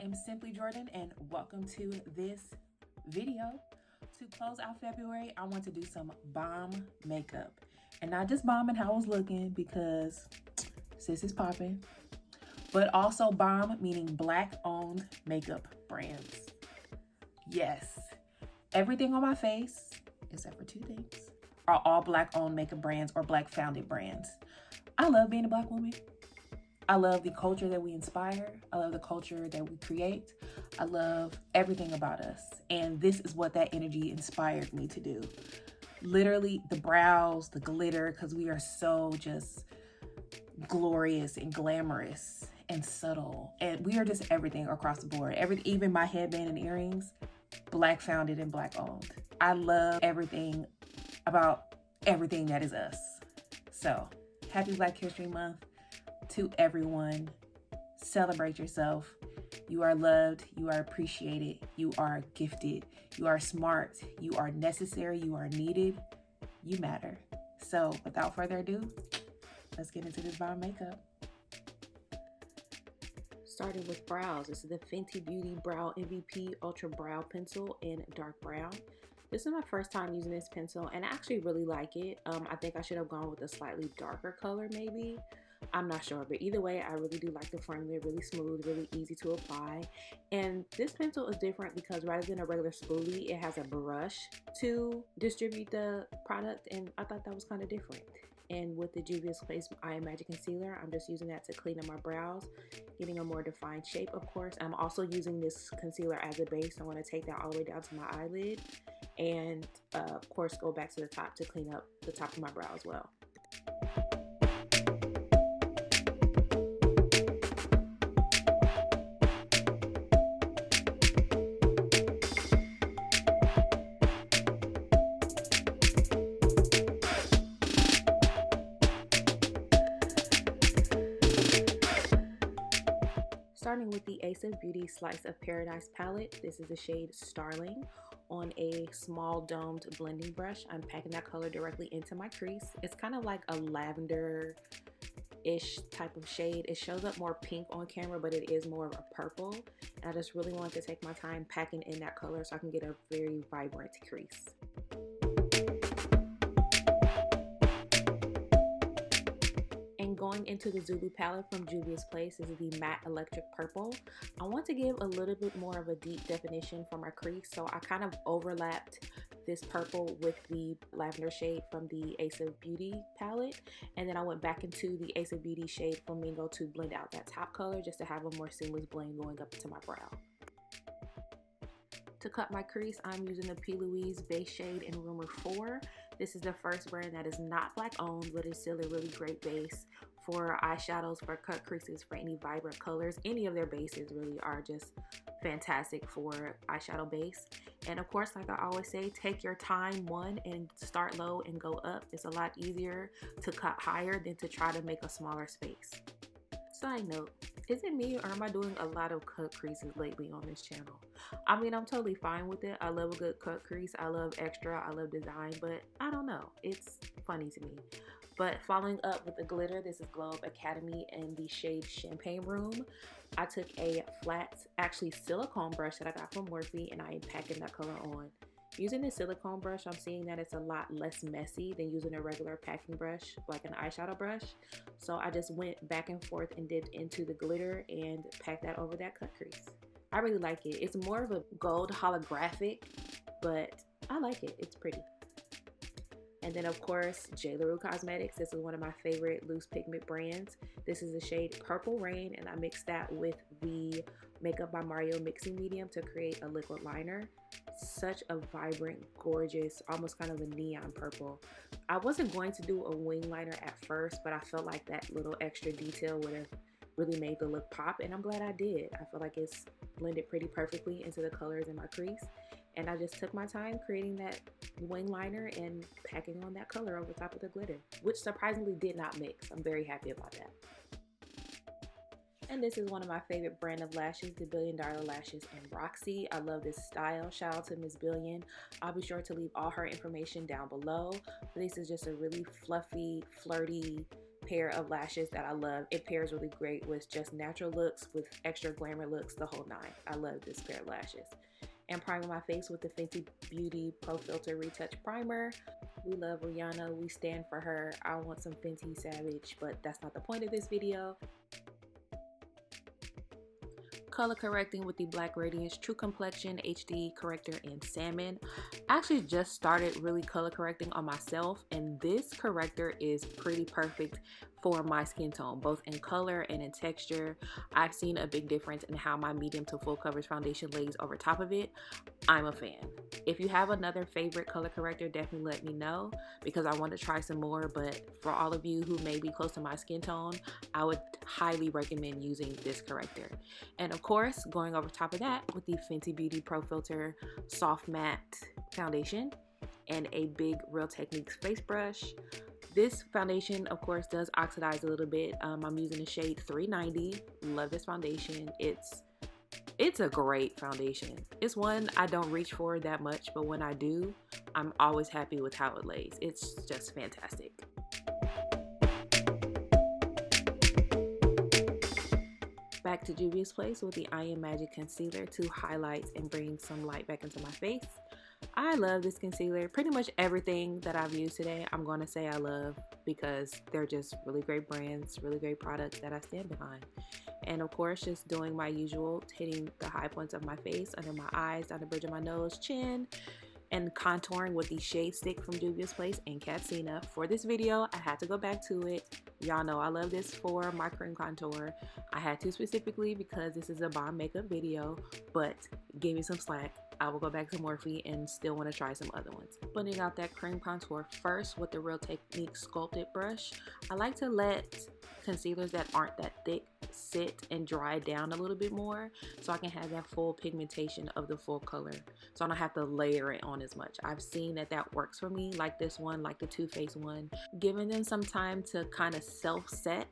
am Simply Jordan, and welcome to this video. To close out February, I want to do some bomb makeup. And not just bombing how I was looking, because sis is popping, but also bomb meaning Black owned makeup brands. Yes, everything on my face, except for two things, are all Black owned makeup brands or Black founded brands. I love being a Black woman. I love the culture that we inspire. I love the culture that we create. I love everything about us. And this is what that energy inspired me to do. Literally the brows, the glitter, because we are so just glorious and glamorous and subtle. And we are just everything across the board. Even my headband and earrings, Black founded and Black owned. I love everything about everything that is us. So happy Black History Month. To everyone, celebrate yourself. You are loved, you are appreciated, you are gifted, you are smart, you are necessary, you are needed, you matter. So without further ado, let's get into this bomb makeup. Starting with brows, this is the Fenty Beauty Brow MVP Ultra Brow Pencil in dark brown. This is my first time using this pencil and I actually really like it. I think I should have gone with a slightly darker color maybe. I'm not sure, but either way, I really do like the formula. Really smooth, really easy to apply. And this pencil is different because rather than a regular spoolie, it has a brush to distribute the product, and I thought that was kind of different. And with the Juvia's Place iAmSimplyJordan concealer, I'm just using that to clean up my brows, getting a more defined shape, of course. I'm also using this concealer as a base. I want to take that all the way down to my eyelid and, of course, go back to the top to clean up the top of my brow as well. Starting with the Ace of Beauty Slice of Paradise palette, this is the shade Starling. On a small domed blending brush, I'm packing that color directly into my crease. It's kind of like a lavender-ish type of shade. It shows up more pink on camera, but it is more of a purple. And I just really wanted to take my time packing in that color so I can get a very vibrant crease. Going into the Zulu Palette from Juvia's Place, this is the Matte Electric Purple. I want to give a little bit more of a deep definition for my crease, so I kind of overlapped this purple with the lavender shade from the Ace of Beauty palette, and then I went back into the Ace of Beauty shade Flamingo to blend out that top color just to have a more seamless blend going up into my brow. To cut my crease, I'm using the P. Louise base shade in Rumor 4. This is the first brand that is not Black owned, but it's still a really great base for eyeshadows, for cut creases, for any vibrant colors. Any of their bases really are just fantastic for eyeshadow base. And of course, like I always say, take your time, and start low and go up. It's a lot easier to cut higher than to try to make a smaller space. Side note, is it me or am I doing a lot of cut creases lately on this channel? I mean, I'm totally fine with it. I love a good cut crease. I love extra. I love design, but I don't know. It's funny to me. But following up with the glitter, this is Glo Up Academy in the shade Champagne Room. I took a flat, actually silicone brush that I got from Morphe, and I am packing that color on. Using the silicone brush, I'm seeing that it's a lot less messy than using a regular packing brush, like an eyeshadow brush. So I just went back and forth and dipped into the glitter and packed that over that cut crease. I really like it. It's more of a gold holographic, but I like it. It's pretty. And then of course, J. LaRue Cosmetics. This is one of my favorite loose pigment brands. This is the shade Purple Rain, and I mixed that with the Makeup by Mario mixing medium to create a liquid liner. Such a vibrant, gorgeous, almost kind of a neon purple. I wasn't going to do a wing liner at first, but I felt like that little extra detail would have really made the look pop, and I'm glad I did. I feel like it's blended pretty perfectly into the colors in my crease. And I just took my time creating that wing liner and packing on that color over top of the glitter, which surprisingly did not mix. I'm very happy about that. And this is one of my favorite brand of lashes, the $1 Billion Lashes in Roxy. I love this style. Shout out to Miss Billion. I'll be sure to leave all her information down below. This is just a really fluffy, flirty, pair of lashes that I love. It pairs really great with just natural looks, with extra glamour looks, the whole nine. I love this pair of lashes. And priming my face with the Fenty Beauty Pro Filter Retouch Primer. We love Rihanna. We stand for her. I want some Fenty Savage, but that's not the point of this video. Color correcting with the Black Radiance True Complexion HD Corrector in Salmon. I actually just started really color correcting on myself, and this corrector is pretty perfect for my skin tone, both in color and in texture. I've seen a big difference in how my medium to full coverage foundation lays over top of it. I'm a fan. If you have another favorite color corrector, definitely let me know, because I want to try some more. But for all of you who may be close to my skin tone, I would highly recommend using this corrector. And of course, going over top of that with the Fenty Beauty Pro Filter Soft Matte Foundation and a big Real Techniques face brush. This foundation, of course, does oxidize a little bit. I'm using the shade 390. Love this foundation. It's a great foundation. It's one I don't reach for that much, but when I do, I'm always happy with how it lays. It's just fantastic. Back to Juvia's Place with the I Am Magic Concealer to highlight and bring some light back into my face. I love this concealer. Pretty much everything that I've used today, I'm going to say I love, because they're just really great brands, really great products that I stand behind. And of course, just doing my usual, hitting the high points of my face, under my eyes, down the bridge of my nose, chin, and contouring with the Shade Stick from Juvia's Place and Katsina. For this video, I had to go back to it. Y'all know I love this for my cream contour. I had to specifically because this is a B.O.M.B makeup video, but give me some slack. I will go back to Morphe and still want to try some other ones. Blending out that cream contour first with the Real Techniques Sculpted brush. I like to let concealers that aren't that thick sit and dry down a little bit more, so I can have that full pigmentation of the full color, so I don't have to layer it on as much. I've seen that that works for me, like this one, like the Too Faced one. Giving them some time to kind of self-set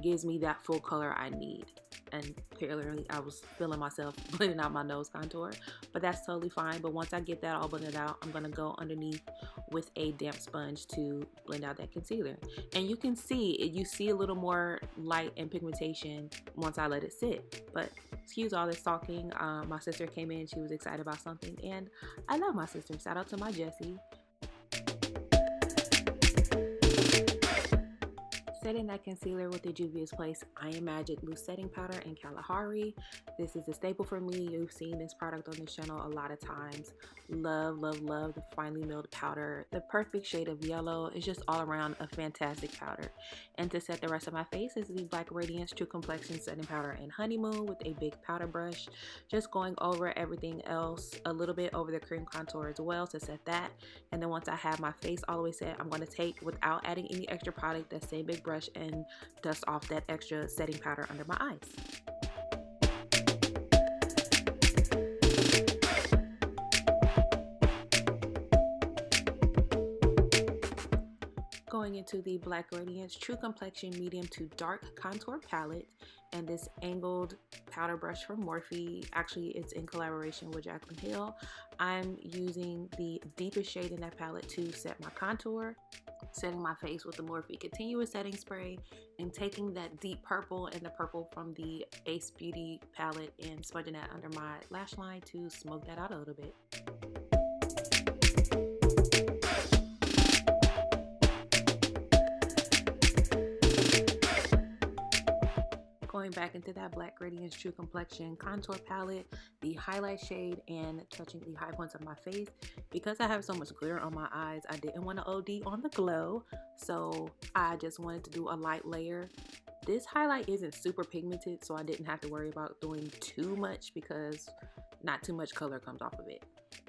gives me that full color I need. And clearly I was feeling myself blending out my nose contour, but that's totally fine. But once I get that all blended out, I'm gonna go underneath with a damp sponge to blend out that concealer. And you can see it, you see a little more light and pigmentation once I let it sit. But excuse all this talking. My sister came in, she was excited about something, and I love my sister. Shout out to my Jessie. Setting that concealer with the Juvia's Place I Am Magic Loose Setting Powder in Kalahari. This is a staple for me. You've seen this product on this channel a lot of times. Love, love, love the finely milled powder. The perfect shade of yellow. Is just all around a fantastic powder. And to set the rest of my face is the Black Radiance True Complexion Setting Powder in Honeymoon with a big powder brush. Just going over everything else, a little bit over the cream contour as well to set that. And then once I have my face all the way set, I'm going to take, without adding any extra product, that same big brush and dust off that extra setting powder under my eyes. Going into the Black Radiance True Complexion Medium to Dark Contour Palette and this angled powder brush from Morphe. Actually, it's in collaboration with Jaclyn Hill. I'm using the deepest shade in that palette to set my contour, setting my face with the Morphe Continuous Setting Spray, and taking that deep purple and the purple from the Ace Beauty palette and smudging that under my lash line to smoke that out a little bit. Going back into that Black Radiance True Complexion Contour Palette, the highlight shade, and touching the high points of my face. Because I have so much glitter on my eyes, I didn't want to OD on the glow, so I just wanted to do a light layer. This highlight isn't super pigmented, so I didn't have to worry about doing too much because not too much color comes off of it.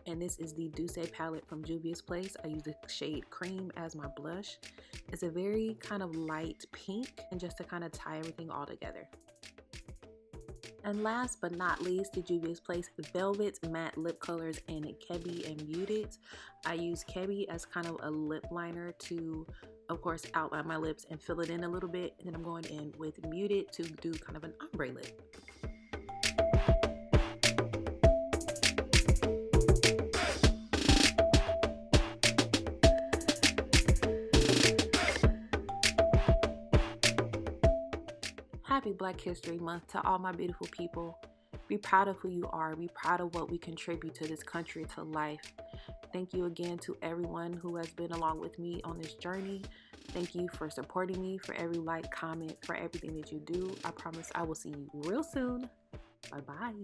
And this is the Douce Palette from Juvia's Place. I use the shade Cream as my blush. It's a very kind of light pink, and just to kind of tie everything all together. And last but not least, the Juvia's Place Velvet Matte Lip Colors in Kebi and Muted. I use Kebi as kind of a lip liner to, of course, outline my lips and fill it in a little bit. And then I'm going in with Muted to do kind of an ombre lip. happy Black History Month to all my beautiful people. Be proud of who you are. Be proud of what we contribute to this country, to life. Thank you again to everyone who has been along with me on this journey. Thank you for supporting me, for every like, comment, for everything that you do. I promise I will see you real soon. Bye-bye.